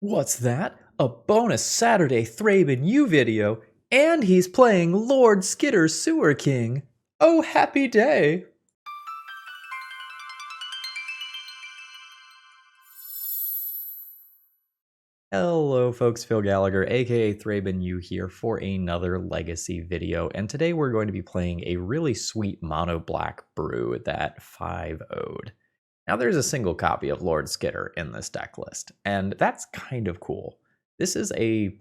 What's that? A bonus Saturday ThrabenU video, and he's playing Lord Skitter Sewer King. Oh, happy day! Hello folks, Phil Gallagher, aka ThrabenU here for another Legacy video, and today we're going to be playing a really sweet mono black brew that 5-0'd. Now there's a single copy of Lord Skitter in this deck list, and that's kind of cool. This is a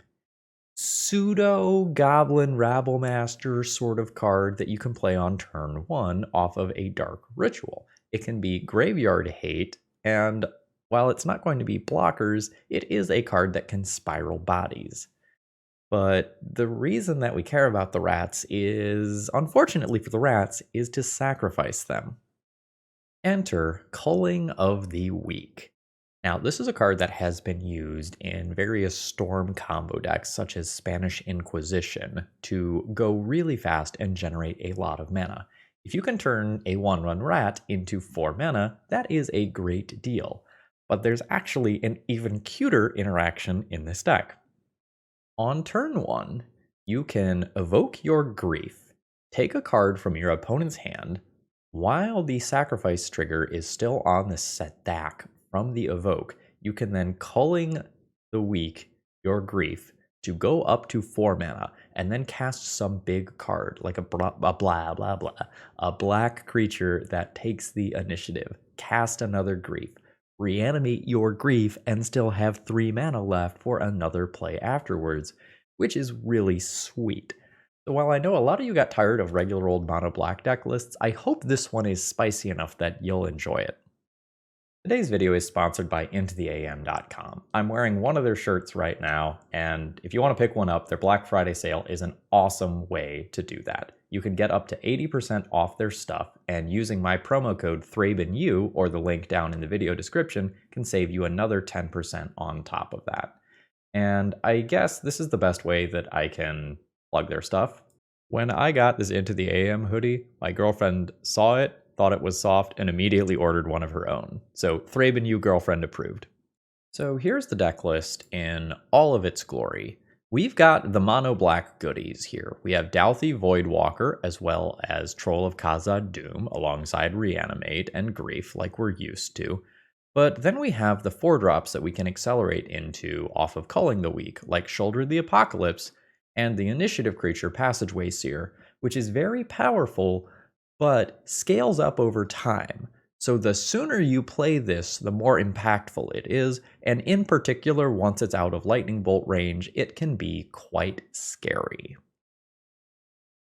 pseudo Goblin Rabblemaster sort of card that you can play on turn 1 off of a Dark Ritual. It can be Graveyard Hate, and while it's not going to be blockers, it is a card that can spiral bodies. But the reason that we care about the rats is, unfortunately for the rats, is to sacrifice them. Enter Culling of the Weak. Now, this is a card that has been used in various Storm combo decks, such as Spanish Inquisition, to go really fast and generate a lot of mana. If you can turn a 1/1 rat into 4 mana, that is a great deal. But there's actually an even cuter interaction in this deck. On turn 1, you can evoke your Grief, take a card from your opponent's hand, while the sacrifice trigger is still on the set deck from the evoke. You can then Culling the Weak, your Grief, to go up to 4 mana, and then cast some big card, like a black creature that takes the initiative. Cast another Grief. Reanimate your Grief and still have 3 mana left for another play afterwards, which is really sweet. So while I know a lot of you got tired of regular old mono black deck lists, I hope this one is spicy enough that you'll enjoy it. Today's video is sponsored by IntoTheAM.com. I'm wearing one of their shirts right now, and if you want to pick one up, their Black Friday sale is an awesome way to do that. You can get up to 80% off their stuff, and using my promo code ThrabenU, or the link down in the video description, can save you another 10% on top of that. And I guess this is the best way that I can plug their stuff. When I got this Into the AM hoodie, my girlfriend saw it, thought it was soft, and immediately ordered one of her own. So ThrabenU girlfriend approved. So here's the deck list in all of its glory. We've got the mono black goodies here. We have Dauthi Voidwalker as well as Troll of Khazad-Dum alongside Reanimate and Grief like we're used to. But then we have the 4-drops that we can accelerate into off of Culling the Weak, like Shoulder the Apocalypse and the initiative creature Passageway Seer, which is very powerful but scales up over time. So the sooner you play this, the more impactful it is, and in particular, once it's out of lightning bolt range, it can be quite scary.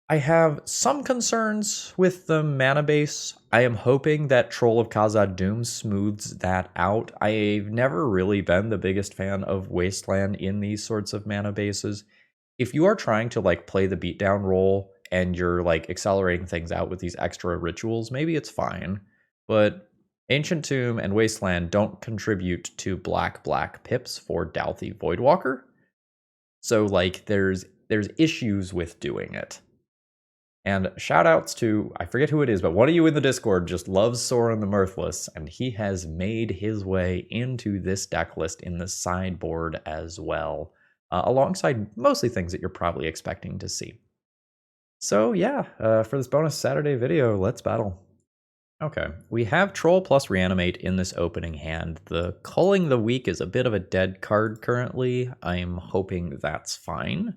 I have some concerns with the mana base. I am hoping that Troll of Khazad-Dum smooths that out. I've never really been the biggest fan of Wasteland in these sorts of mana bases. If you are trying to play the beatdown role and you're accelerating things out with these extra rituals, maybe it's fine. But Ancient Tomb and Wasteland don't contribute to black pips for Dauthi Voidwalker. So there's issues with doing it. And shout outs to, I forget who it is, but one of you in the Discord just loves Sorin the Mirthless, and he has made his way into this deck list in the sideboard as well, alongside mostly things that you're probably expecting to see. So yeah, for this bonus Saturday video, let's battle. Okay, we have Troll plus Reanimate in this opening hand. The Culling the Weak is a bit of a dead card currently. I'm hoping that's fine.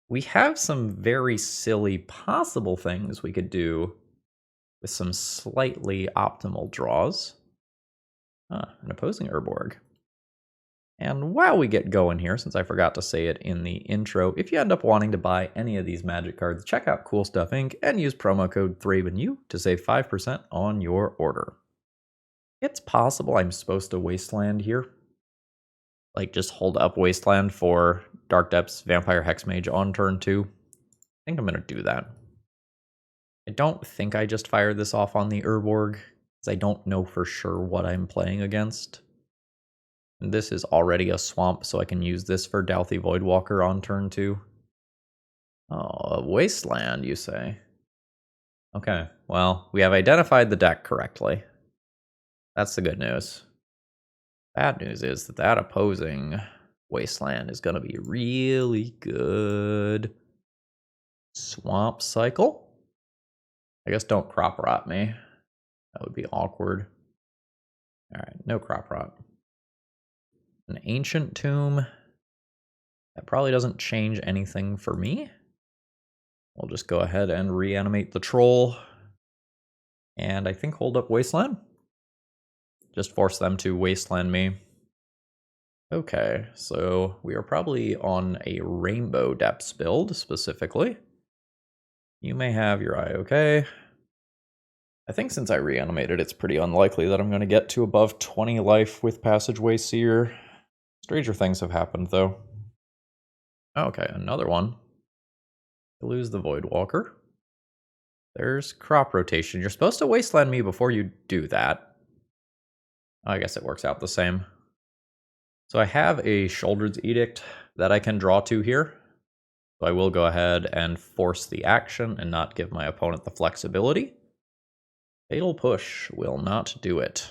We have some very silly possible things we could do with some slightly optimal draws. An opposing Urborg. And while we get going here, since I forgot to say it in the intro, if you end up wanting to buy any of these Magic cards, check out Cool Stuff Inc. and use promo code ThrabenU to save 5% on your order. It's possible I'm supposed to Wasteland here. Just hold up Wasteland for Dark Depths Vampire Hexmage on turn 2. I think I'm going to do that. I don't think I just fired this off on the Urborg, because I don't know for sure what I'm playing against. And this is already a swamp, so I can use this for Dauthi Voidwalker on turn 2. Oh, Wasteland, you say? Okay, well, we have identified the deck correctly. That's the good news. Bad news is that opposing wasteland is going to be really good. Swamp cycle? I guess don't crop rot me. That would be awkward. Alright, no crop rot. An ancient tomb. That probably doesn't change anything for me. We'll just go ahead and reanimate the troll. And I think hold up wasteland. Just force them to wasteland me. Okay, so we are probably on a rainbow depths build specifically. You may have your eye okay. I think since I reanimated, it's pretty unlikely that I'm going to get to above 20 life with Passageway Seer. Stranger things have happened, though. Okay, another one. Lose the Voidwalker. There's crop rotation. You're supposed to wasteland me before you do that. I guess it works out the same. So I have a Shouldered's Edict that I can draw to here. So I will go ahead and force the action and not give my opponent the flexibility. Fatal Push will not do it.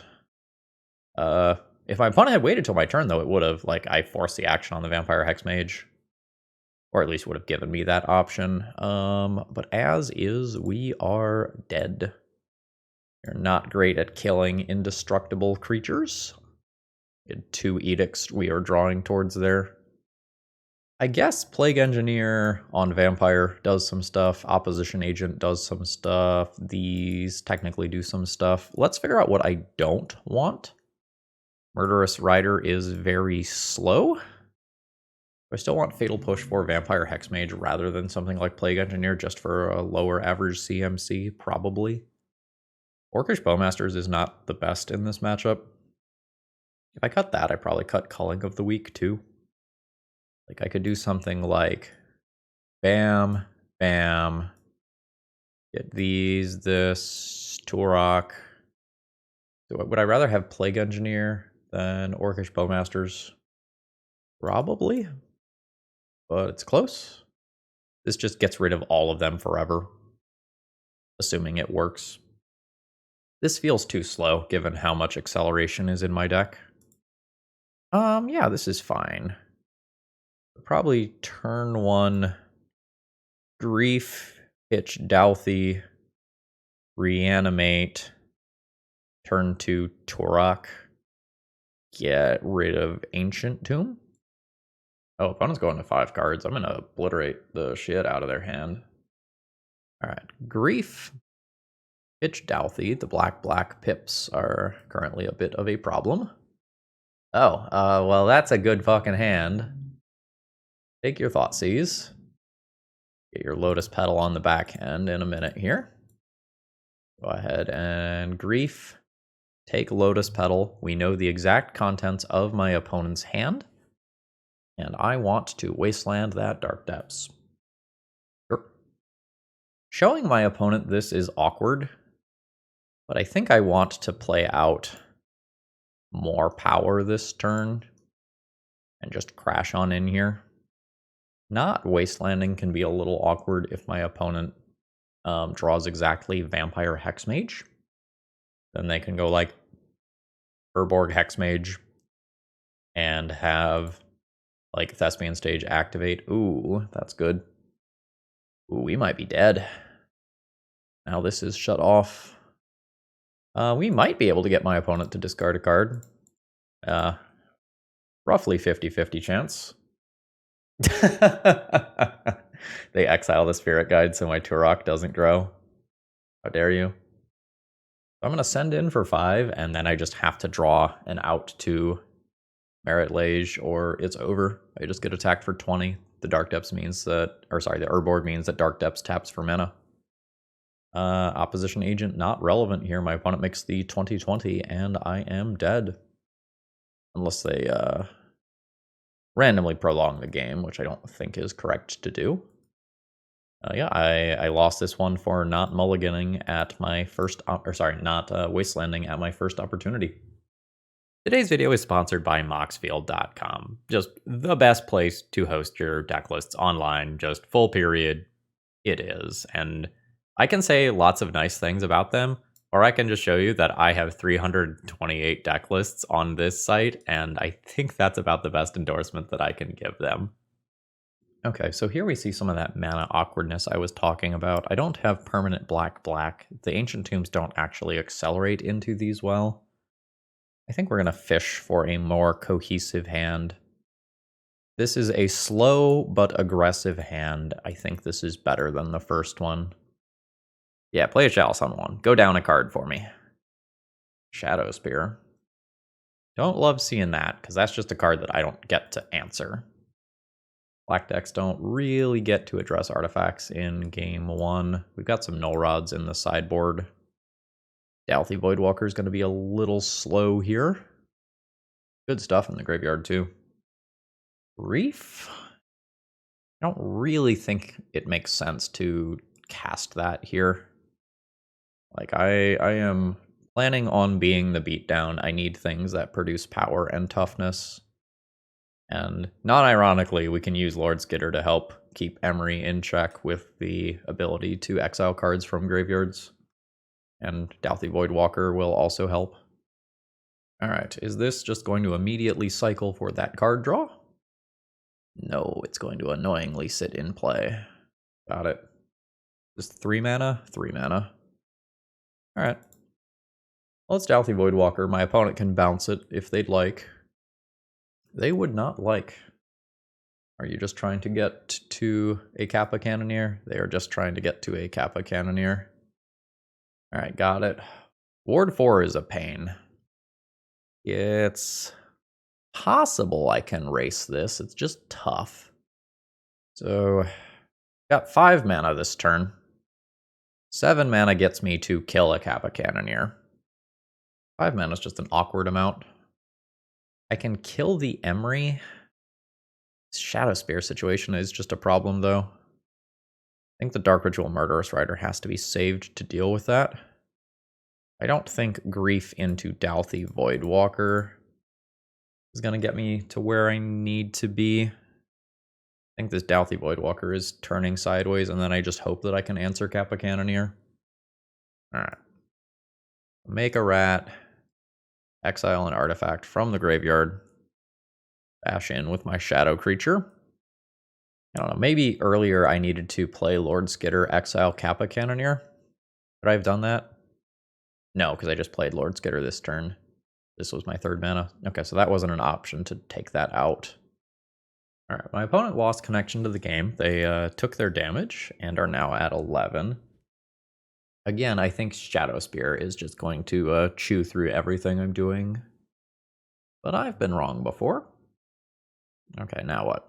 If my opponent had waited till my turn, though, it would have, like, I forced the action on the Vampire Hexmage. Or at least would have given me that option. But as is, we are dead. You're not great at killing indestructible creatures. We had 2 edicts we are drawing towards there. I guess Plague Engineer on Vampire does some stuff. Opposition Agent does some stuff. These technically do some stuff. Let's figure out what I don't want. Murderous Rider is very slow. I still want Fatal Push for Vampire Hexmage rather than something like Plague Engineer just for a lower average CMC, probably. Orcish Bowmasters is not the best in this matchup. If I cut that, I probably cut Culling of the Weak too. Like, I could do something like bam, bam, get these, this, Turok. Would I rather have Plague Engineer than Orcish Bowmasters? Probably, but it's close. This just gets rid of all of them forever, assuming it works. This feels too slow, given how much acceleration is in my deck. Yeah, this is fine. Probably turn 1, Grief, Pitch Douthie, Reanimate, turn 2, Turok, get rid of Ancient Tomb. Oh, opponent's going to 5 cards. I'm going to obliterate the shit out of their hand. Alright, Grief, Pitch Douthie. The black pips are currently a bit of a problem. Oh, well, that's a good fucking hand. Take your Thoughtseize. Get your Lotus Petal on the back end in a minute here. Go ahead and Grief. Take Lotus Petal. We know the exact contents of my opponent's hand. And I want to wasteland that Dark Depths. Sure. Showing my opponent this is awkward. But I think I want to play out more power this turn. And just crash on in here. Not wastelanding can be a little awkward if my opponent draws exactly Vampire Hexmage. Then they can go like Urborg Hexmage and have like Thespian Stage activate. Ooh, that's good. Ooh, we might be dead. Now this is shut off. We might be able to get my opponent to discard a card. Roughly 50-50 chance. They exile the Spirit Guide so my Turok doesn't grow. How dare you? I'm going to send in for 5, and then I just have to draw an out to Merit Lage, or it's over. I just get attacked for 20. The Dark Depths means that, or sorry, the Urborg means that Dark Depths taps for mana. Opposition Agent not relevant here. My opponent makes the 20/20, and I am dead. Unless they randomly prolong the game, which I don't think is correct to do. Yeah, I lost this one for not mulliganing at my first, not wastelanding at my first opportunity. Today's video is sponsored by Moxfield.com. Just the best place to host your deck lists online, just full period. It is. And I can say lots of nice things about them, Or I can just show you that I have 328 deck lists on this site, and I think that's about the best endorsement that I can give them. Okay, so here we see some of that mana awkwardness I was talking about. I don't have permanent black. The Ancient Tombs don't actually accelerate into these well. I think we're going to fish for a more cohesive hand. This is a slow but aggressive hand. I think this is better than the first one. Yeah, play a Chalice on one. Go down a card for me. Shadow Spear. Don't love seeing that, because that's just a card that I don't get to answer. Black decks don't really get to address artifacts in game 1. We've got some Null Rods in the sideboard. Dalthy Voidwalker is going to be a little slow here. Good stuff in the graveyard, too. Reef? I don't really think it makes sense to cast that here. Like, I am planning on being the beatdown. I need things that produce power and toughness. And not ironically, we can use Lord Skitter to help keep Emery in check with the ability to exile cards from graveyards. And Dalthy Voidwalker will also help. Alright, is this just going to immediately cycle for that card draw? No, it's going to annoyingly sit in play. Got it. Just 3 mana? 3 mana. Alright. Well, it's Dalthy Voidwalker. My opponent can bounce it if they'd like. They would not like. Are you just trying to get to a Kappa Cannoneer? They are just trying to get to a Kappa Cannoneer. Alright, got it. Ward 4 is a pain. It's possible I can race this. It's just tough. So, got 5 mana this turn. 7 mana gets me to kill a Kappa Cannoneer. 5 mana is just an awkward amount. I can kill the Emery. Shadow Spear situation is just a problem, though. I think the Dark Ritual Murderous Rider has to be saved to deal with that. I don't think Grief into Dalthy Voidwalker is going to get me to where I need to be. I think this Dalthy Voidwalker is turning sideways, and then I just hope that I can answer Kappa Cannoneer. Alright. Make a rat. Exile an artifact from the graveyard. Bash in with my shadow creature. I don't know, maybe earlier I needed to play Lord Skitter, exile Kappa Cannoneer. Could I have done that? No, because I just played Lord Skitter this turn. This was my 3rd mana. Okay, so that wasn't an option to take that out. Alright, my opponent lost connection to the game. They took their damage and are now at 11. Again, I think Shadow Spear is just going to chew through everything I'm doing. But I've been wrong before. Okay, now what?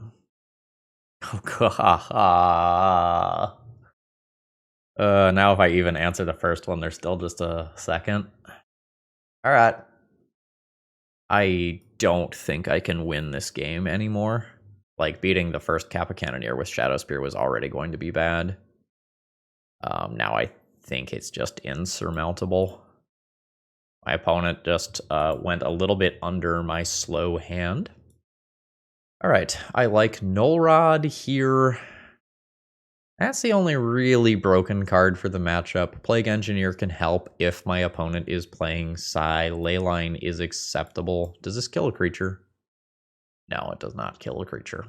Oh, god. Now if I even answer the first one, there's still just a second. Alright. I don't think I can win this game anymore. Like, beating the first Kappa Cannoneer with Shadow Spear was already going to be bad. Now I think it's just insurmountable. My opponent just went a little bit under my slow hand. Alright, I like Null Rod here. That's the only really broken card for the matchup. Plague Engineer can help if my opponent is playing Psi. Leyline is acceptable. Does this kill a creature? No, it does not kill a creature.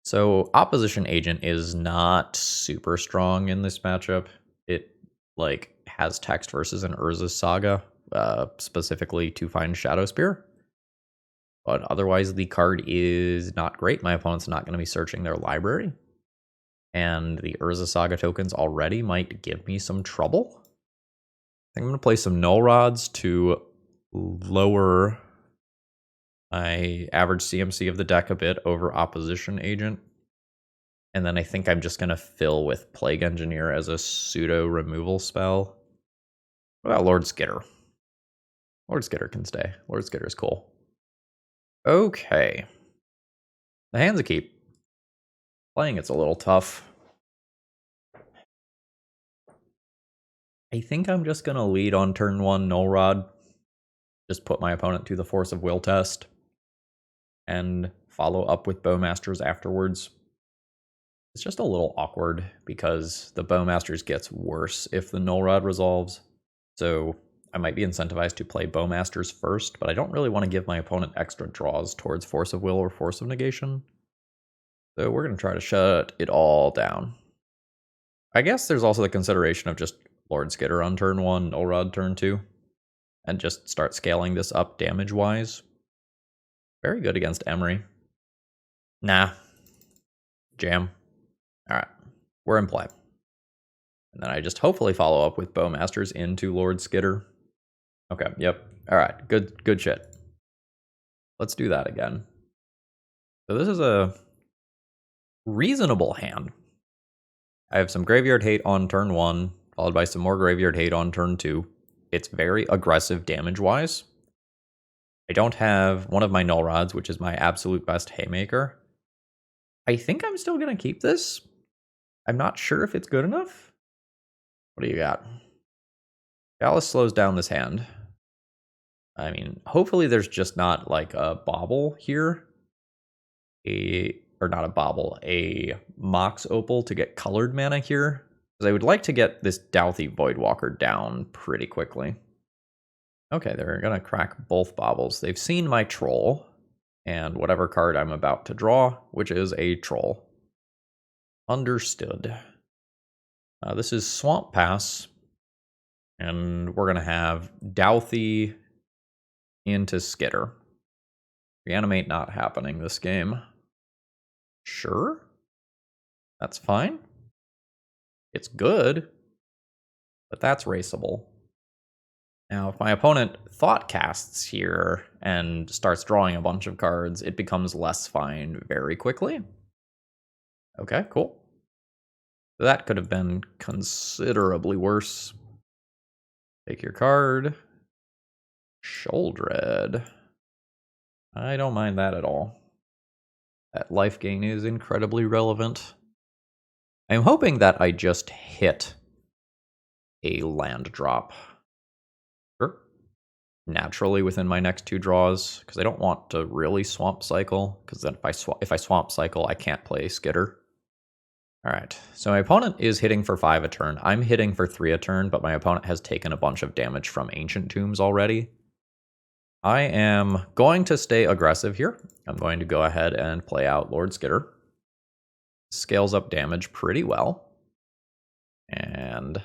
So Opposition Agent is not super strong in this matchup. It has text versus an Urza's Saga, specifically to find Shadow Spear. But otherwise, the card is not great. My opponent's not going to be searching their library. And the Urza Saga tokens already might give me some trouble. I think I'm going to play some Null Rods to lower my average CMC of the deck a bit over Opposition Agent. And then I think I'm just going to fill with Plague Engineer as a pseudo removal spell. What about Lord Skitter? Lord Skitter can stay. Lord Skitter is cool. Okay. The hand's a keep. Playing it's a little tough. I think I'm just going to lead on turn 1 Null Rod. Just put my opponent to the Force of Will test. And follow up with Bowmasters afterwards. It's just a little awkward because the Bowmasters gets worse if the Null Rod resolves. So I might be incentivized to play Bowmasters first, but I don't really want to give my opponent extra draws towards Force of Will or Force of Negation. So we're going to try to shut it all down. I guess there's also the consideration of just Lord Skitter on turn 1, Null Rod turn 2, and just start scaling this up damage-wise. Very good against Emery. Nah. Jam. Alright. We're in play. And then I just hopefully follow up with Bowmasters into Lord Skitter. Okay, yep. Alright, good shit. Let's do that again. So this is a reasonable hand. I have some Graveyard Hate on turn 1, followed by some more Graveyard Hate on turn 2. It's very aggressive damage-wise. I don't have one of my Null Rods, which is my absolute best Haymaker. I think I'm still going to keep this. I'm not sure if it's good enough. What do you got? Dallas slows down this hand. I mean, hopefully there's just not like a bobble here. Or not a bobble, a Mox Opal to get colored mana here. Because I would like to get this Douthie Voidwalker down pretty quickly. Okay, they're going to crack both bobbles. They've seen my Troll and whatever card I'm about to draw, which is a Troll. Understood. This is Swamp Pass, and we're going to have Douthie into Skitter. Reanimate not happening this game. Sure. That's fine. It's good, but that's raceable. Now, if my opponent thought casts here and starts drawing a bunch of cards, it becomes less fine very quickly. Okay, cool. That could have been considerably worse. Take your card. Sheoldred. I don't mind that at all. That life gain is incredibly relevant. I'm hoping that I just hit a land drop. Sure. Naturally within my next 2 draws, because I don't want to really swamp cycle, because then if I swamp cycle, I can't play Skitter. Alright, so my opponent is hitting for 5 a turn. I'm hitting for 3 a turn, but my opponent has taken a bunch of damage from Ancient Tombs already. I am going to stay aggressive here. I'm going to go ahead and play out Lord Skitter. Scales up damage pretty well. And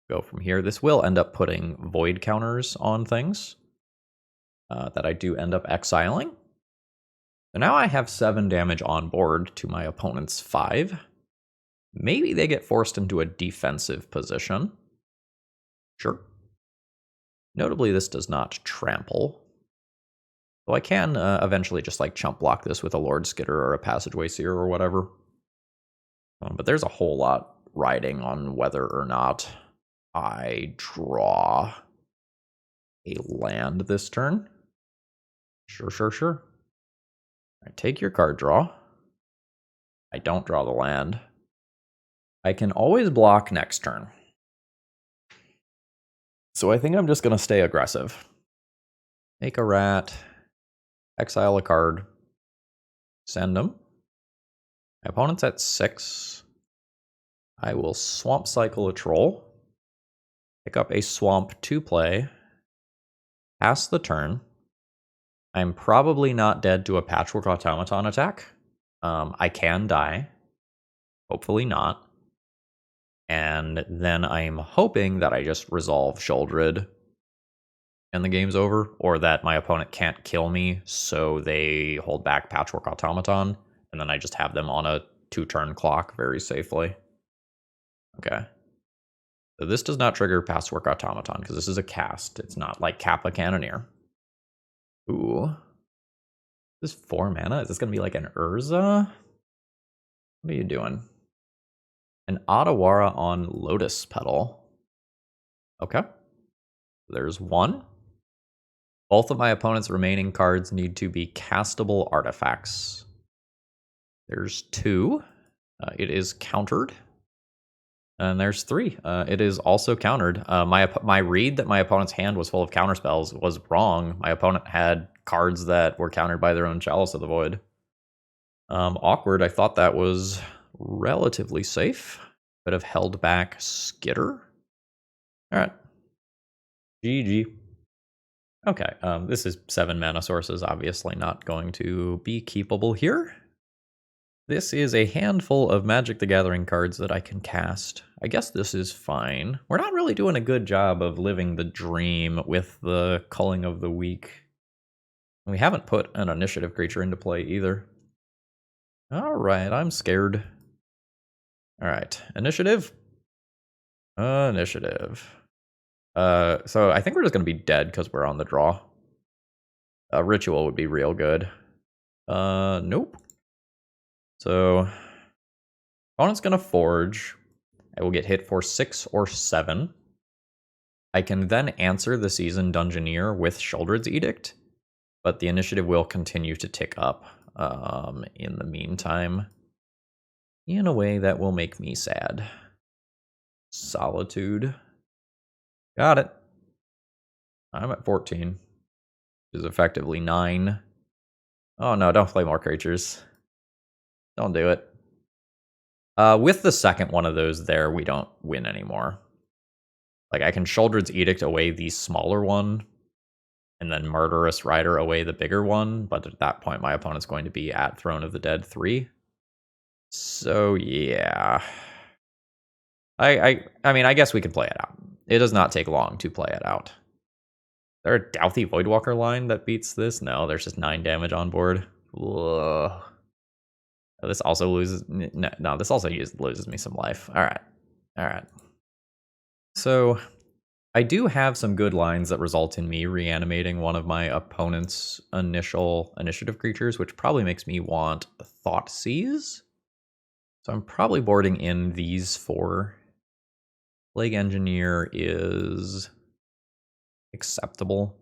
go from here. This will end up putting void counters on things that I do end up exiling. So now I have 7 damage on board to my opponent's 5. Maybe they get forced into a defensive position. Sure. Notably, this does not trample. So I can eventually just like chump block this with a Lord Skitter or a Passageway Seer or whatever. But there's a whole lot riding on whether or not I draw a land this turn. Sure. I take your card draw. I don't draw the land. I can always block next turn. So I think I'm just going to stay aggressive. Make a rat. Exile a card. Send them. My opponent's at 6. I will swamp cycle a troll. Pick up a swamp to play. Pass the turn. I'm probably not dead to a Patchwork Automaton attack. I can die. Hopefully not. And then I'm hoping that I just resolve Sheoldred and the game's over, or that my opponent can't kill me, so they hold back Patchwork Automaton, and then I just have them on a 2-turn clock very safely. Okay. So this does not trigger Patchwork Automaton, because this is a cast. It's not like Kappa Cannoneer. Ooh. This is 4 mana? Is this going to be like an Urza? What are you doing? An Otawara on Lotus Petal. Okay. There's 1. Both of my opponent's remaining cards need to be castable artifacts. There's 2. It is countered. And there's 3. It is also countered. My read that my opponent's hand was full of counterspells was wrong. My opponent had cards that were countered by their own Chalice of the Void. Awkward. I thought that was relatively safe. Could have held back Skitter. Alright. GG. Okay, this is 7 mana sources, obviously not going to be keepable here. This is a handful of Magic the Gathering cards that I can cast. I guess this is fine. We're not really doing a good job of living the dream with the Culling of the Weak. We haven't put an initiative creature into play either. Alright, I'm scared. Alright, initiative? Initiative. So I think we're just going to be dead because we're on the draw. Ritual would be real good. Nope. So, opponent's going to forge. I will get hit for 6 or 7. I can then answer the Seasoned Dungeoneer with Sheoldred's Edict, but the initiative will continue to tick up in the meantime, in a way that will make me sad. Solitude. Got it. I'm at 14, which is effectively 9. Oh no, don't play more creatures. Don't do it. With the second one of those there, we don't win anymore. Like, I can Sheoldred's Edict away the smaller one, and then Murderous Rider away the bigger one, but at that point my opponent's going to be at Throne of the Dead 3. So yeah. I mean, I guess we can play it out. It does not take long to play it out. Is there a Douthie Voidwalker line that beats this? No, there's just 9 damage on board. Ugh. This also loses... No, this also loses me some life. Alright. So, I do have some good lines that result in me reanimating one of my opponent's initial initiative creatures, which probably makes me want Thoughtseize. So I'm probably boarding in these 4. Plague Engineer is acceptable.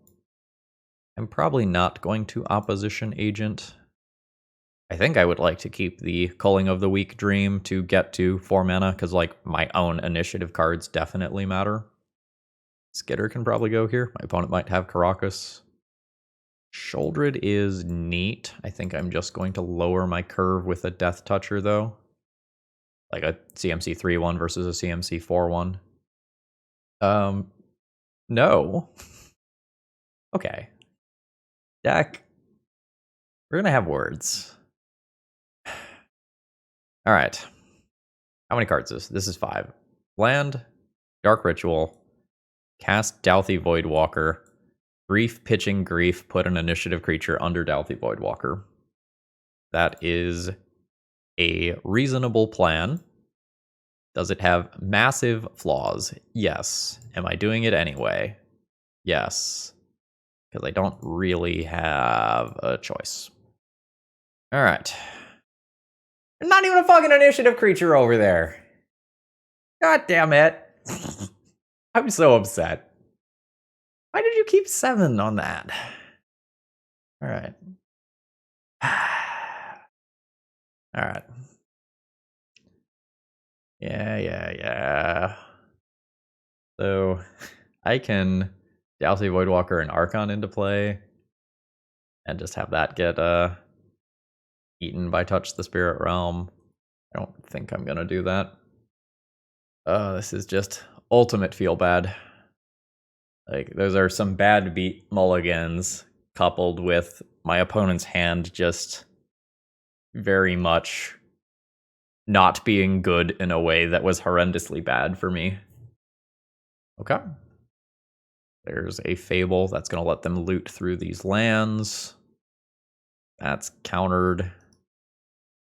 I'm probably not going to Opposition Agent. I think I would like to keep the Culling of the Weak Dream to get to 4 mana, because like my own initiative cards definitely matter. Skitter can probably go here. My opponent might have Karakas. Sheoldred is neat. I think I'm just going to lower my curve with a Death Toucher, though. Like a CMC 3-1 versus a CMC 4-1. No. Okay. Deck. We're gonna have words. Alright. How many cards is this? This is 5. Land, Dark Ritual, cast Douthie Voidwalker, Grief Pitching Grief, put an initiative creature under Douthie Voidwalker. That is a reasonable plan. Does it have massive flaws? Yes. Am I doing it anyway? Yes. Because I don't really have a choice. Alright. There's not even a fucking initiative creature over there. God damn it. I'm so upset. Why did you keep 7 on that? Alright. Alright. Yeah. So, I can Douthie Voidwalker and Archon into play, and just have that get eaten by Touch the Spirit Realm. I don't think I'm gonna do that. This is just ultimate feel bad. Like, those are some bad beat mulligans, coupled with my opponent's hand just very much not being good in a way that was horrendously bad for me. Okay. There's a Fable that's going to let them loot through these lands. That's countered.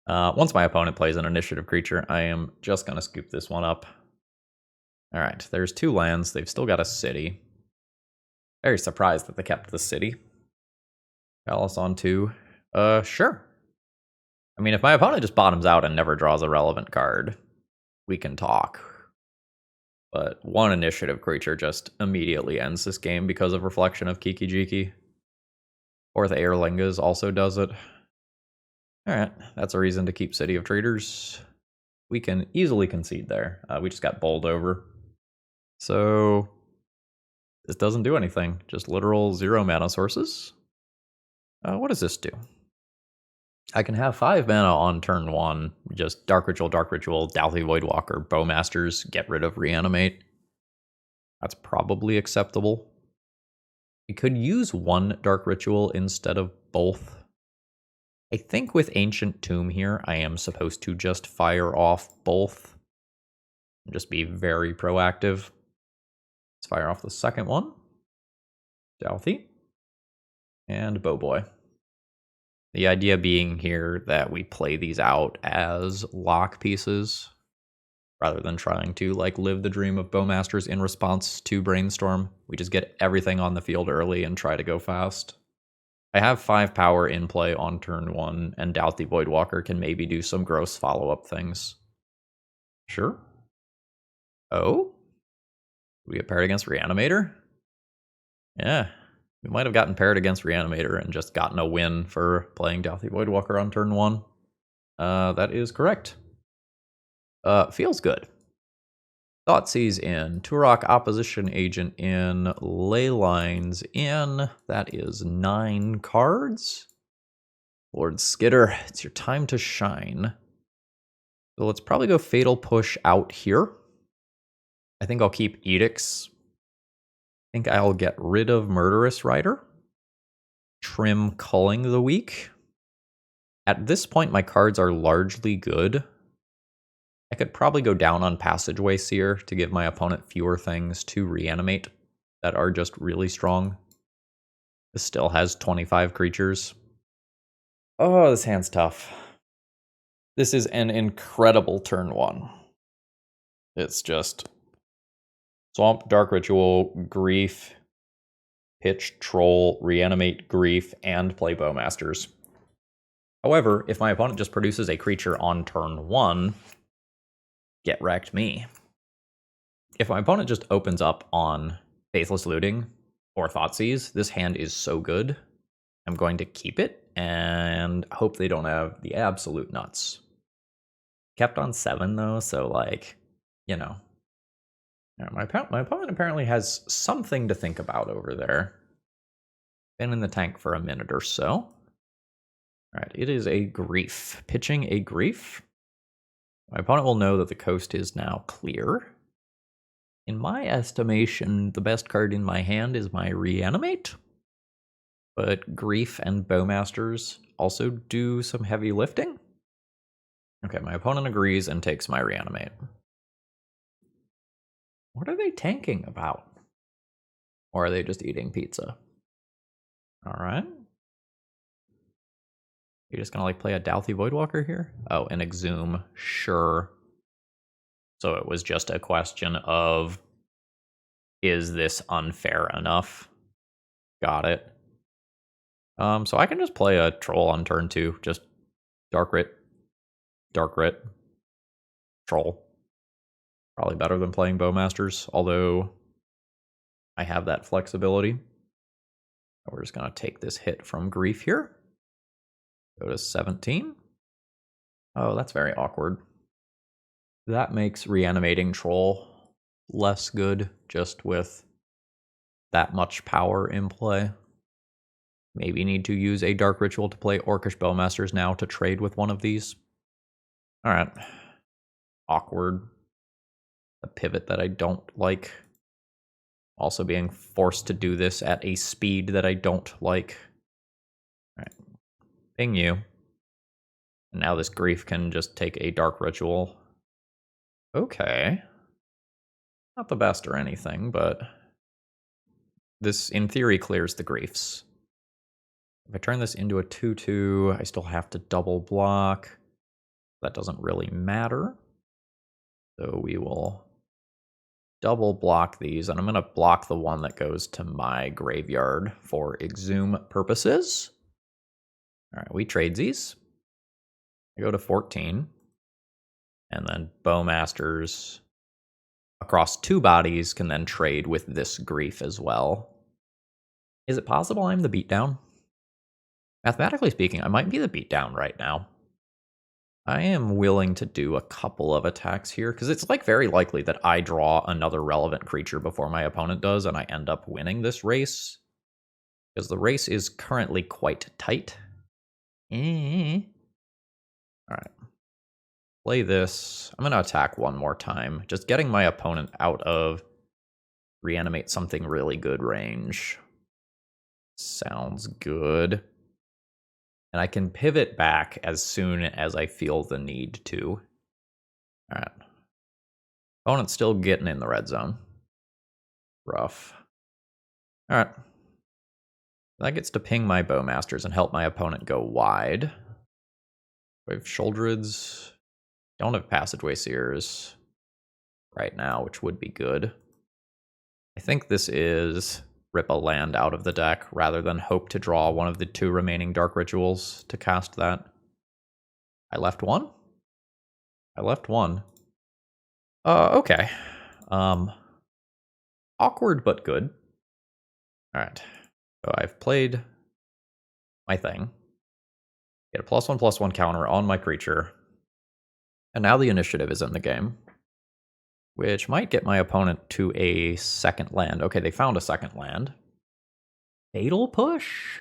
Once my opponent plays an initiative creature, I am just going to scoop this one up. Alright, there's 2 lands. They've still got a city. Very surprised that they kept the city. Palace on 2. Sure. I mean, if my opponent just bottoms out and never draws a relevant card, we can talk. But 1 initiative creature just immediately ends this game because of Reflection of Kiki-Jiki. 4th Airlingas also does it. Alright, that's a reason to keep City of Traders. We can easily concede there. We just got bowled over. So, this doesn't do anything. Just literal 0 mana sources. What does this do? I can have 5 mana on turn 1. Just Dark Ritual, Douthie Voidwalker, Bowmasters, get rid of Reanimate. That's probably acceptable. We could use one Dark Ritual instead of both. I think with Ancient Tomb here, I am supposed to just fire off both. And just be very proactive. Let's fire off the second one. Douthie. And Bowboy. The idea being here that we play these out as lock pieces, rather than trying to like live the dream of Bowmasters in response to Brainstorm. We just get everything on the field early and try to go fast. I have 5 power in play on turn 1, and doubt the Voidwalker can maybe do some gross follow-up things. Sure. Oh? We get paired against Reanimator? Yeah. We might have gotten paired against Reanimator and just gotten a win for playing Douthie Voidwalker on turn 1. That is correct. Feels good. Thoughtseize in, Turok Opposition Agent in, Leylines in. That is 9 cards. Lord Skitter, it's your time to shine. So let's probably go Fatal Push out here. I think I'll keep Edicts. I think I'll get rid of Murderous Rider. Trim Culling the Weak. At this point, my cards are largely good. I could probably go down on Passageway Seer to give my opponent fewer things to reanimate that are just really strong. This still has 25 creatures. Oh, this hand's tough. This is an incredible turn 1. It's just Swamp, Dark Ritual, Grief, Pitch, Troll, Reanimate, Grief, and play Bowmasters. However, if my opponent just produces a creature on turn 1, get wrecked me. If my opponent just opens up on Faithless Looting or Thoughtseize, this hand is so good. I'm going to keep it and hope they don't have the absolute nuts. Kept on 7 though, so like, you know. My opponent apparently has something to think about over there. Been in the tank for a minute or so. Alright, it is a Grief. Pitching a Grief. My opponent will know that the coast is now clear. In my estimation, the best card in my hand is my Reanimate. But Grief and Bowmasters also do some heavy lifting. Okay, my opponent agrees and takes my Reanimate. What are they tanking about? Or are they just eating pizza? Alright. You're just gonna like play a Douthie Voidwalker here? Oh, an Exhume, sure. So it was just a question of, is this unfair enough? Got it. So I can just play a Troll on turn 2, just Dark Rit, Troll. Probably better than playing Bowmasters, although I have that flexibility. We're just gonna take this hit from Grief here. Go to 17. Oh, that's very awkward. That makes reanimating Troll less good, just with that much power in play. Maybe need to use a Dark Ritual to play Orcish Bowmasters now to trade with one of these. Alright. Awkward. A pivot that I don't like. Also being forced to do this at a speed that I don't like. Alright. Ping you. And now this Grief can just take a Dark Ritual. Okay. Not the best or anything, but this, in theory, clears the Griefs. If I turn this into a 2/2, I still have to double block. That doesn't really matter. So we will double block these, and I'm going to block the one that goes to my graveyard for Exhume purposes. Alright, we trade these. I go to 14. And then Bowmasters across 2 bodies can then trade with this Grief as well. Is it possible I'm the beatdown? Mathematically speaking, I might be the beatdown right now. I am willing to do a couple of attacks here, because it's like very likely that I draw another relevant creature before my opponent does, and I end up winning this race. Because the race is currently quite tight. Alright. Play this. I'm going to attack one more time. Just getting my opponent out of reanimate something really good range. Sounds good. And I can pivot back as soon as I feel the need to. All right. Opponent's still getting in the red zone. Rough. All right. That gets to ping my Bowmasters and help my opponent go wide. We have Sholdreds. Don't have Passageway Seers right now, which would be good. I think this is rip a land out of the deck rather than hope to draw one of the 2 remaining Dark Rituals to cast that. I left one? I left one. Okay. Awkward but good. Alright. So I've played my thing. Get a +1/+1 counter on my creature. And now the initiative is in the game, which might get my opponent to a second land. Okay, they found a second land. Fatal Push?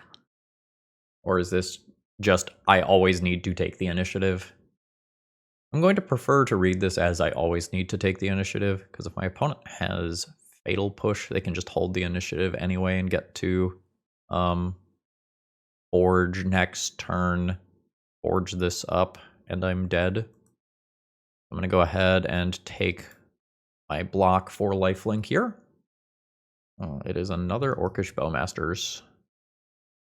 Or is this just, I always need to take the initiative? I'm going to prefer to read this as I always need to take the initiative, because if my opponent has Fatal Push, they can just hold the initiative anyway and get to Forge next turn, Forge this up, and I'm dead. I'm going to go ahead and take my block for lifelink here. Oh, it is another Orcish Bowmasters.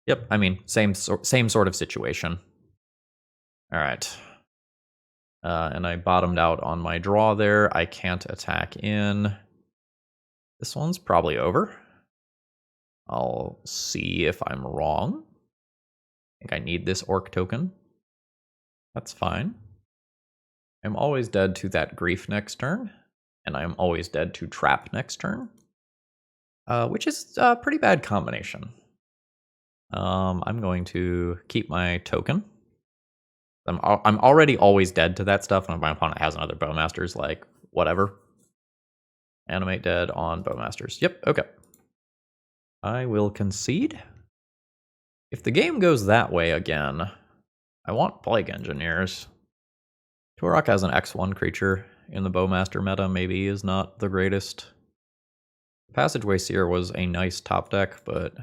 Yep, I mean, same sort of situation. All right. And I bottomed out on my draw there. I can't attack in. This one's probably over. I'll see if I'm wrong. I think I need this Orc token. That's fine. I'm always dead to that Grief next turn. And I'm always dead to Trap next turn. Which is a pretty bad combination. I'm going to keep my token. I'm already always dead to that stuff, and if my opponent has another Bowmasters, like, whatever. Animate dead on Bowmasters. Yep, okay. I will concede. If the game goes that way again, I want Plague Engineers. Turok has an X1 creature in the Bowmaster meta, maybe is not the greatest. Passageway Seer was a nice top deck, but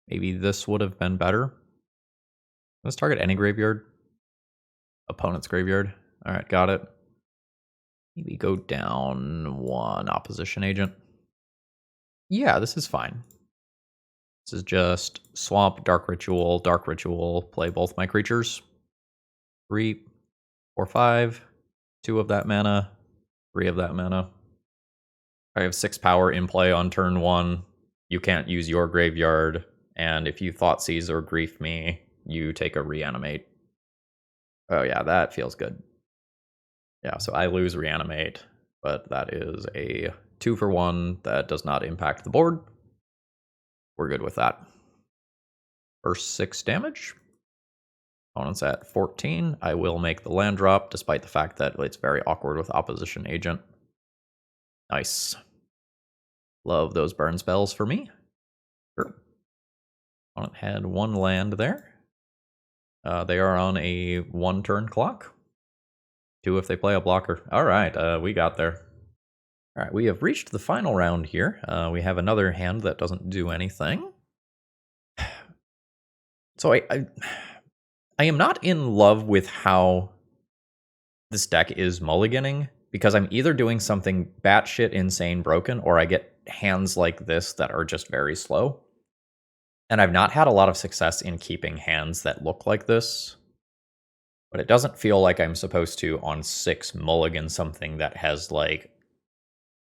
maybe this would have been better. Let's target any graveyard. Opponent's graveyard. All right, got it. Maybe go down 1 opposition agent. Yeah, this is fine. This is just swamp, Dark Ritual, play both my creatures. 3, 4, 5. 2 of that mana, 3 of that mana. I have 6 power in play on turn 1. You can't use your graveyard, and if you Thoughtseize or Grief me, you take a Reanimate. Oh yeah, that feels good. Yeah, so I lose Reanimate, but that is a 2-for-1 that does not impact the board. We're good with that. First 6 damage. Opponent's at 14. I will make the land drop, despite the fact that it's very awkward with opposition agent. Nice. Love those burn spells for me. Sure. Opponent had 1 land there. They are on a 1-turn clock. 2 if they play a blocker. All right, we got there. All right, we have reached the final round here. We have another hand that doesn't do anything. So I am not in love with how this deck is mulliganing, because I'm either doing something batshit insane broken, or I get hands like this that are just very slow. And I've not had a lot of success in keeping hands that look like this. But it doesn't feel like I'm supposed to, on 6, mulligan something that has, like,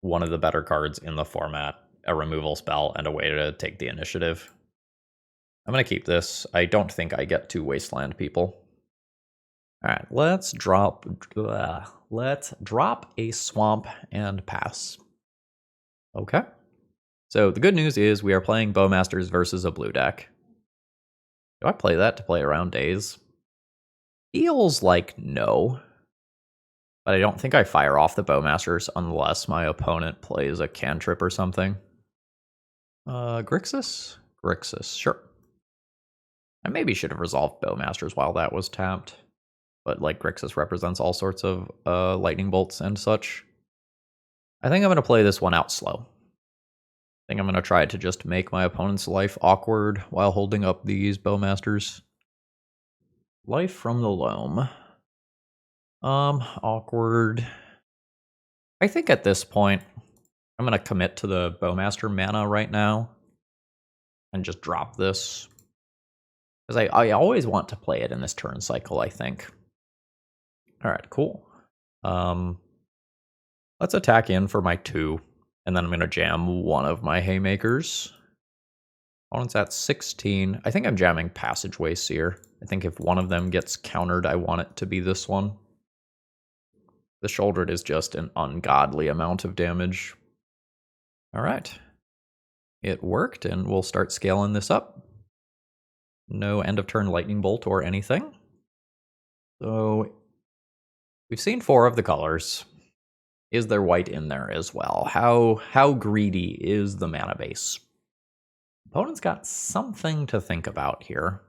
one of the better cards in the format, a removal spell, and a way to take the initiative. I'm going to keep this. I don't think I get to Wasteland people. Alright, let's drop a swamp and pass. Okay. So the good news is we are playing Bowmasters versus a blue deck. Do I play that to play around Daze? Feels like no. But I don't think I fire off the Bowmasters unless my opponent plays a cantrip or something. Grixis? Grixis, sure. I maybe should have resolved Bowmasters while that was tapped. But like Grixis represents all sorts of lightning bolts and such. I think I'm going to play this one out slow. think I'm going to try to just make my opponent's life awkward while holding up these Bowmasters. Life from the Loam. Awkward. I think at this point, I'm going to commit to the Bowmaster mana right now and just drop this. Because I always want to play it in this turn cycle, I think. Alright, cool. Let's attack in for my 2, and then I'm going to jam one of my Haymakers. Opponent's at 16. I think I'm jamming Passageway Seer. I think if one of them gets countered, I want it to be this one. The Shouldered is just an ungodly amount of damage. Alright. It worked, and we'll start scaling this up. No end of turn Lightning Bolt or anything. So we've seen 4 of the colors. Is there white in there as well? How greedy is the mana base? Opponent's got something to think about here.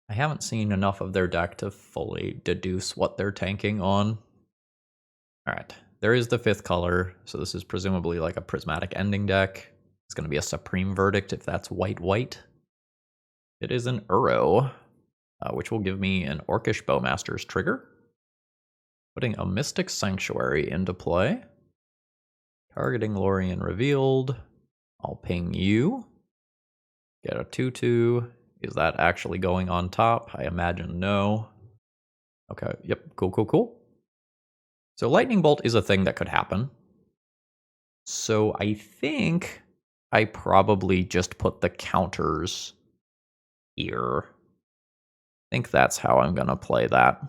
I haven't seen enough of their deck to fully deduce what they're tanking on. Alright, there is the 5th color, so this is presumably like a Prismatic Ending deck. It's going to be a Supreme Verdict if that's white-white. It is an Uro, which will give me an Orcish Bowmasters trigger. Putting a Mystic Sanctuary into play. Targeting Lorien revealed. I'll ping you. Get a 2/2. Is that actually going on top? I imagine no. Okay, yep, cool. So Lightning Bolt is a thing that could happen. So I think I probably just put the counters here. I think that's how I'm gonna play that.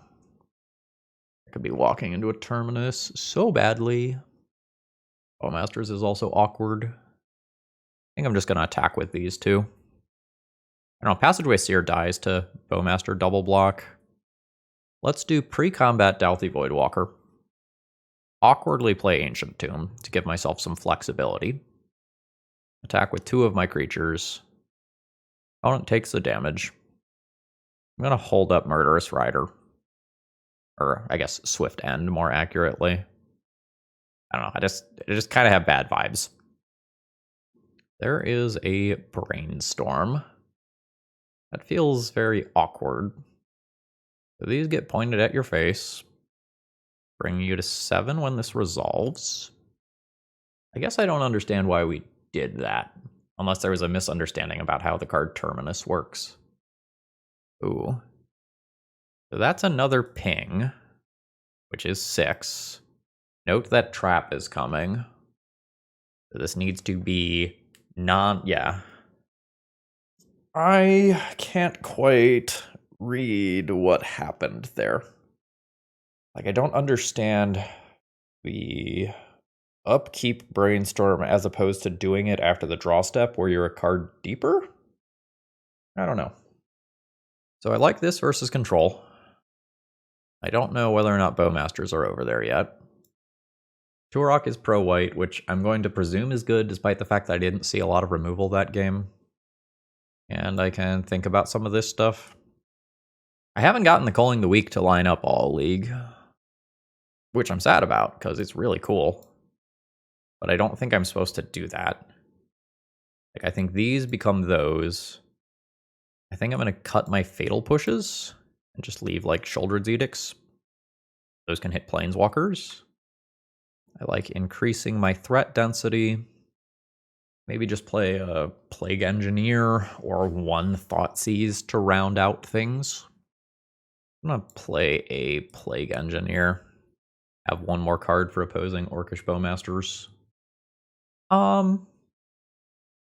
I could be walking into a Terminus so badly. Bowmasters is also awkward. I think I'm just gonna attack with these 2. I don't know, Passageway Seer dies to Bowmaster double block. Let's do pre-combat Douthie Voidwalker. Awkwardly play Ancient Tomb to give myself some flexibility. Attack with 2 of my creatures. Opponent takes the damage. I'm gonna hold up Murderous Rider. Or, I guess, Swift End, more accurately. I don't know, I just kind of have bad vibes. There is a Brainstorm. That feels very awkward. So these get pointed at your face, bringing you to 7 when this resolves. I guess I don't understand why we did that, unless there was a misunderstanding about how the card Terminus works. Ooh. So that's another ping, which is 6. Note that trap is coming. So this needs to be yeah. I can't quite read what happened there. Like, I don't understand the upkeep Brainstorm as opposed to doing it after the draw step where you're a card deeper? I don't know. So I like this versus control. I don't know whether or not Bowmasters are over there yet. Turok is pro-white, which I'm going to presume is good despite the fact that I didn't see a lot of removal that game. And I can think about some of this stuff. I haven't gotten the Culling the Weak to line up all league, which I'm sad about because it's really cool. But I don't think I'm supposed to do that. Like, I think these become those. I think I'm going to cut my Fatal Pushes and just leave like Shouldered Edicts. Those can hit Planeswalkers. I like increasing my threat density. Maybe just play a Plague Engineer or 1 Thoughtseize to round out things. I'm going to play a Plague Engineer. Have 1 more card for opposing Orcish Bowmasters.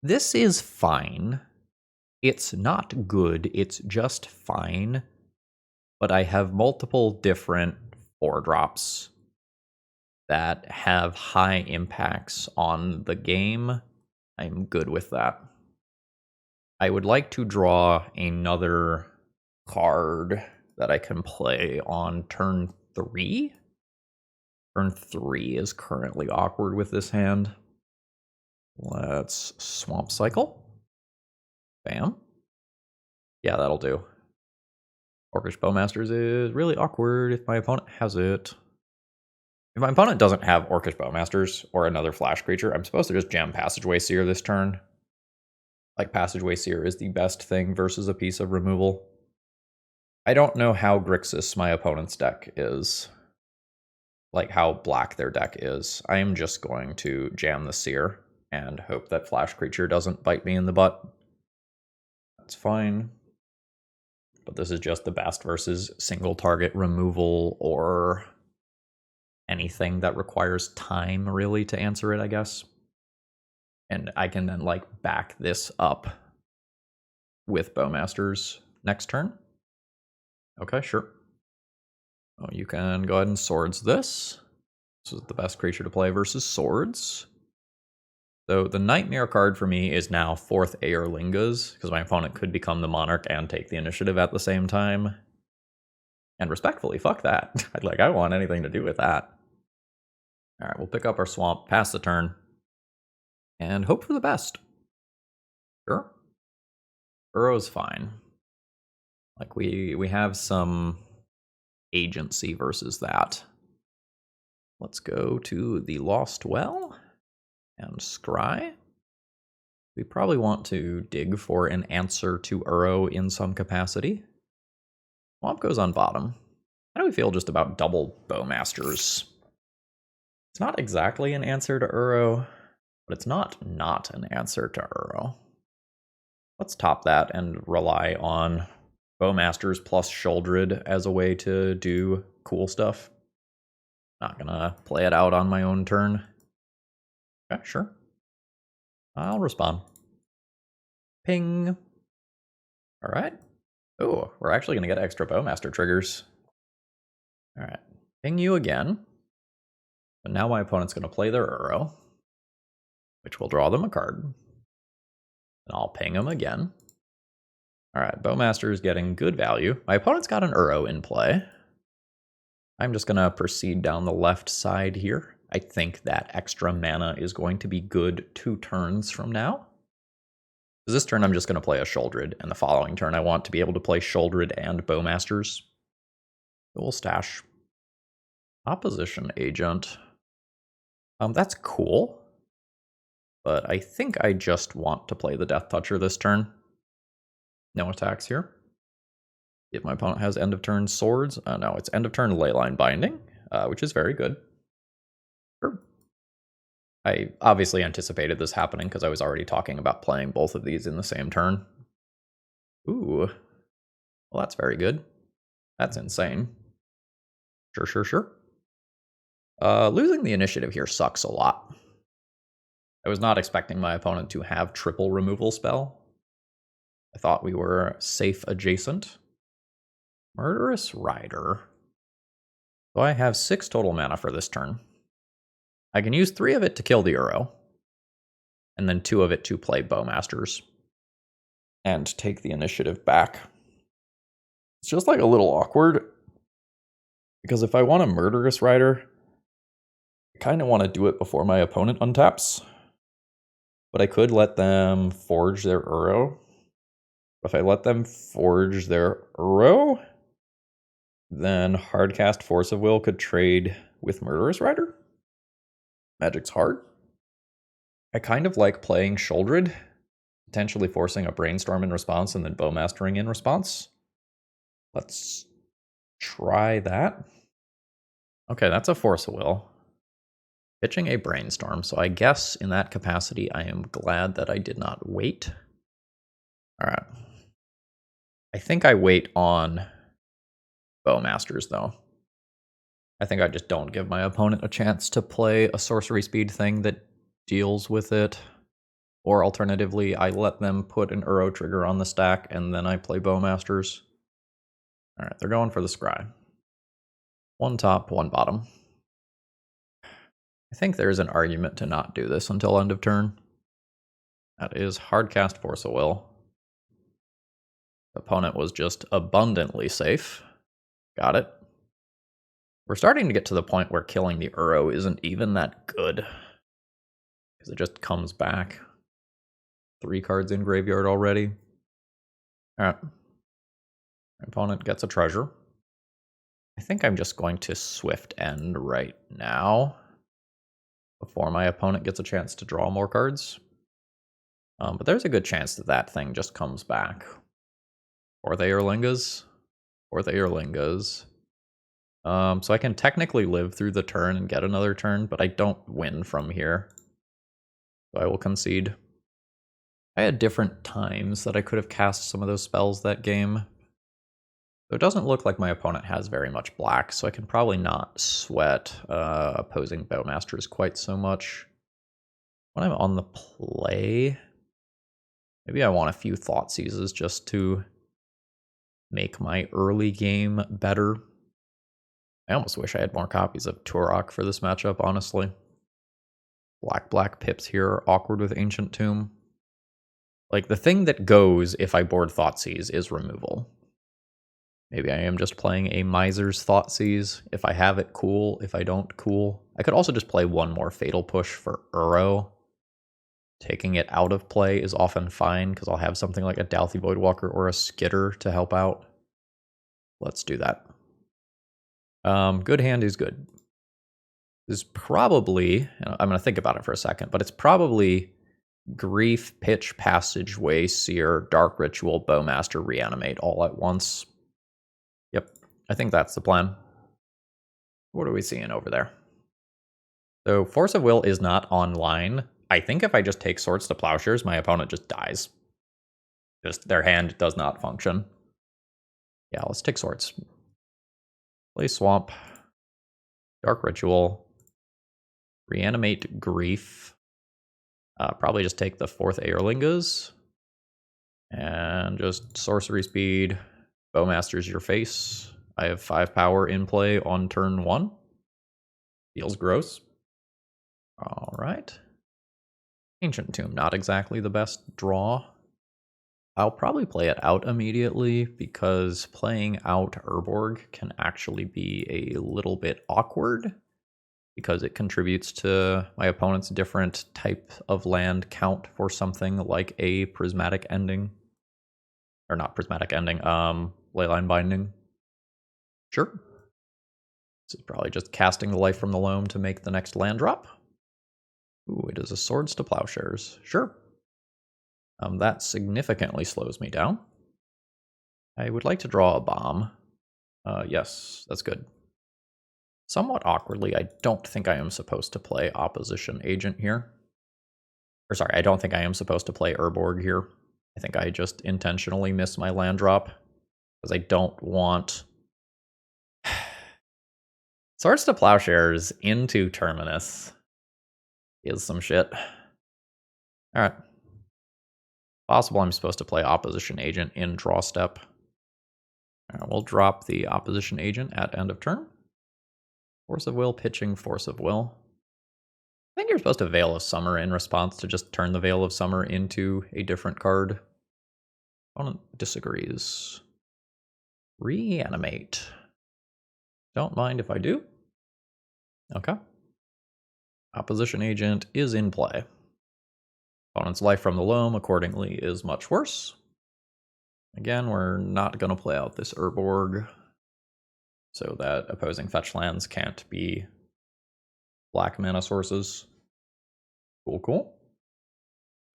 This is fine. It's not good, it's just fine. But I have multiple different 4-drops that have high impacts on the game. I'm good with that. I would like to draw another card that I can play on turn 3. Turn 3 is currently awkward with this hand. Let's Swamp Cycle. Bam. Yeah, that'll do. Orcish Bowmasters is really awkward if my opponent has it. If my opponent doesn't have Orcish Bowmasters or another flash creature, I'm supposed to just jam Passageway Seer this turn. Like, Passageway Seer is the best thing versus a piece of removal. I don't know how Grixis my opponent's deck is. Like, how black their deck is. I am just going to jam the Seer and hope that flash creature doesn't bite me in the butt. That's fine. But this is just the best versus single target removal or anything that requires time, really, to answer it, I guess. And I can then, like, back this up with Bowmasters next turn. Okay, sure. Oh, you can go ahead and Swords this. This is the best creature to play versus Swords. So the Nightmare card for me is now 4th Aerlingas, because my opponent could become the Monarch and take the initiative at the same time. And respectfully, fuck that. I want anything to do with that. Alright, we'll pick up our Swamp, pass the turn, and hope for the best. Sure. Burrow's fine. Like, we have some agency versus that. Let's go to the Lost Well and scry. We probably want to dig for an answer to Uro in some capacity. Swamp goes on bottom. How do we feel just about double Bowmasters? It's not exactly an answer to Uro, but it's not an answer to Uro. Let's top that and rely on Bowmasters plus Sheoldred as a way to do cool stuff. Not gonna play it out on my own turn. Okay, sure. I'll respond. Ping. Alright. Oh, we're actually gonna get extra Bowmaster triggers. Alright. Ping you again. But now my opponent's gonna play their Uro, which will draw them a card. And I'll ping them again. Alright, Bowmaster is getting good value. My opponent's got an Uro in play. I'm just gonna proceed down the left side here. I think that extra mana is going to be good 2 turns from now. Because this turn I'm just gonna play a Sheoldred, and the following turn I want to be able to play Sheoldred and Bowmasters. So we'll stash. Opposition Agent. That's cool. But I think I just want to play the Death Toucher this turn. No attacks here. If my opponent has end of turn Swords, no, it's end of turn Leyline Binding, which is very good. Sure. I obviously anticipated this happening because I was already talking about playing both of these in the same turn. Ooh. Well, that's very good. That's insane. Sure. Losing the initiative here sucks a lot. I was not expecting my opponent to have triple removal spell. I thought we were safe adjacent. Murderous Rider. So I have 6 total mana for this turn. I can use 3 of it to kill the Uro, and then 2 of it to play Bowmasters and take the initiative back. It's just like a little awkward, because if I want a Murderous Rider, I kind of want to do it before my opponent untaps. But I could let them forge their Uro. If I let them forge their Uro, then Hardcast Force of Will could trade with Murderous Rider. Magic's hard. I kind of like playing Sheoldred, potentially forcing a Brainstorm in response and then Bowmastering in response. Let's try that. Okay, that's a Force of Will. Pitching a Brainstorm, so I guess in that capacity I am glad that I did not wait. Alright. I think I wait on Bowmasters, though. I think I just don't give my opponent a chance to play a sorcery speed thing that deals with it. Or alternatively, I let them put an Uro trigger on the stack, and then I play Bowmasters. Alright, they're going for the scry. 1 top, 1 bottom. I think there's an argument to not do this until end of turn. That is Hardcast Force of Will. Opponent was just abundantly safe. Got it. We're starting to get to the point where killing the Uro isn't even that good. Because it just comes back. 3 cards in graveyard already. Alright. Opponent gets a treasure. I think I'm just going to Swift End right now before my opponent gets a chance to draw more cards. But there's a good chance that that thing just comes back. Or the Earlingas. Or the Earlingas. So I can technically live through the turn and get another turn, but I don't win from here. So I will concede. I had different times that I could have cast some of those spells that game. So it doesn't look like my opponent has very much black, so I can probably not sweat opposing Bowmasters quite so much. When I'm on the play, maybe I want a few Thoughtseizes just to make my early game better. I almost wish I had more copies of Turok for this matchup, honestly. Black pips here are awkward with Ancient Tomb. Like, the thing that goes if I board Thoughtseize is removal. Maybe I am just playing a Miser's Thoughtseize. If I have it, cool. If I don't, cool. I could also just play one more Fatal Push for Uro. Taking it out of play is often fine, because I'll have something like a Dalthy Voidwalker or a Skitter to help out. Let's do that. Good hand is good. This is probably, I'm going to think about it for a second, but it's probably Grief, Pitch, Passageway, Seer, Dark Ritual, Bowmaster, Reanimate all at once. Yep, I think that's the plan. What are we seeing over there? So Force of Will is not online. I think if I just take Swords to Plowshares, my opponent just dies. Just their hand does not function. Yeah, let's take Swords. Play Swamp. Dark Ritual. Reanimate Grief. Probably just take the 4th Aerlingas. And just Sorcery Speed. Bowmaster's your face. I have 5 power in play on turn 1. Feels gross. Alright. Ancient Tomb, not exactly the best draw. I'll probably play it out immediately, because playing out Urborg can actually be a little bit awkward, because it contributes to my opponent's different type of land count for something like a Prismatic Ending. Or not Prismatic Ending, Leyline Binding. Sure. This is probably just casting the Life from the Loam to make the next land drop. Ooh, it is a Swords to Plowshares. Sure. That significantly slows me down. I would like to draw a bomb. Yes, that's good. Somewhat awkwardly, I don't think I am supposed to play Opposition Agent here. Or sorry, I don't think I am supposed to play Urborg here. I think I just intentionally miss my land drop, because I don't want Swords to Plowshares into Terminus is some shit. Alright. Possible I'm supposed to play Opposition Agent in draw step. Alright, we'll drop the Opposition Agent at end of turn. Force of Will, pitching Force of Will. I think you're supposed to Veil of Summer in response to just turn the Veil of Summer into a different card. Opponent disagrees. Reanimate. Don't mind if I do. Okay. Opposition Agent is in play. Opponent's Life from the Loam, accordingly, is much worse. Again, we're not going to play out this Urborg, so that opposing fetch lands can't be black mana sources. Cool.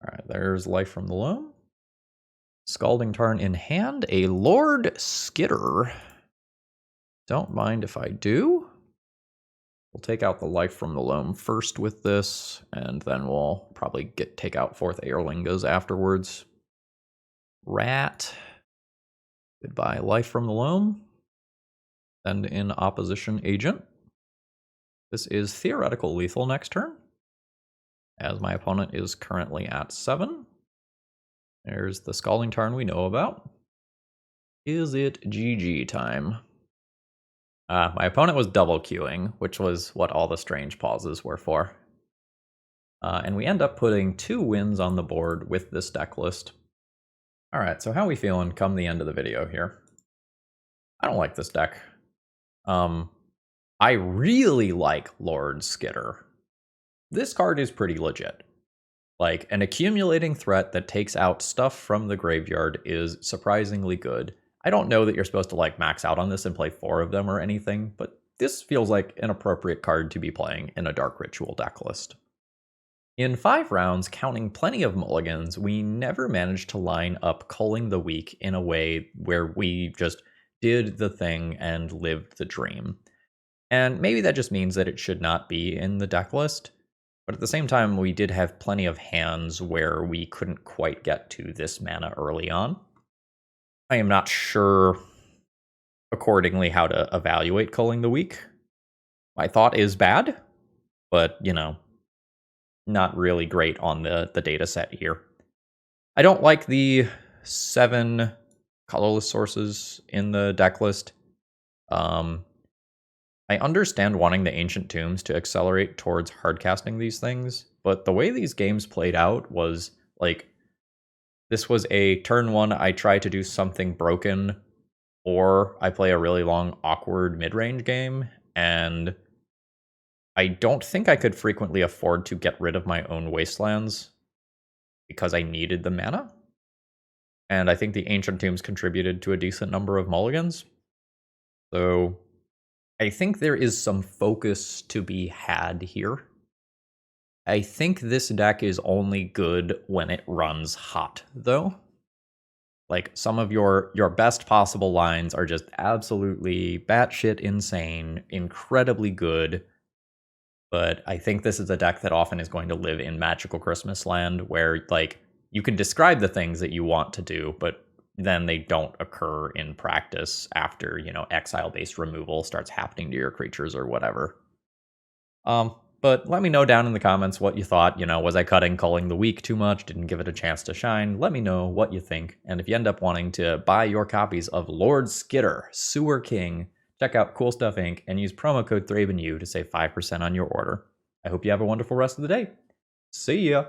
Alright, there's Life from the Loam. Scalding Tarn in hand, a Lord Skitter. Don't mind if I do. We'll take out the Life from the Loam first with this, and then we'll probably take out 4th Aerlingas afterwards. Rat. Goodbye, Life from the Loam. Send in Opposition Agent. This is theoretical lethal next turn, as my opponent is currently at 7. There's the Scalding Tarn we know about. Is it GG time? My opponent was double queuing, which was what all the strange pauses were for. And we end up putting 2 wins on the board with this deck list. Alright, so how are we feeling come the end of the video here? I don't like this deck. I really like Lord Skitter. This card is pretty legit. Like, an accumulating threat that takes out stuff from the graveyard is surprisingly good. I don't know that you're supposed to like max out on this and play 4 of them or anything, but this feels like an appropriate card to be playing in a Dark Ritual deck list. In 5 rounds, counting plenty of mulligans, we never managed to line up Culling the Weak in a way where we just did the thing and lived the dream. And maybe that just means that it should not be in the deck list, but at the same time, we did have plenty of hands where we couldn't quite get to this mana early on. I am not sure accordingly how to evaluate Culling the Weak. My thought is bad, but, you know, not really great on the data set here. I don't like the 7 colorless sources in the deck list. I understand wanting the Ancient Tombs to accelerate towards hardcasting these things, but the way these games played out was like, this was a turn 1, I try to do something broken, or I play a really long, awkward mid-range game, and I don't think I could frequently afford to get rid of my own wastelands because I needed the mana. And I think the Ancient Tombs contributed to a decent number of mulligans. So I think there is some focus to be had here. I think this deck is only good when it runs hot, though. Like, some of your best possible lines are just absolutely batshit insane, incredibly good. But I think this is a deck that often is going to live in Magical Christmas Land, where, like, you can describe the things that you want to do, but then they don't occur in practice after, you know, exile-based removal starts happening to your creatures or whatever. But let me know down in the comments what you thought. You know, was I cutting Culling the Weak too much? Didn't give it a chance to shine? Let me know what you think. And if you end up wanting to buy your copies of Lord Skitter, Sewer King, check out Cool Stuff Inc. and use promo code ThrabenU to save 5% on your order. I hope you have a wonderful rest of the day. See ya!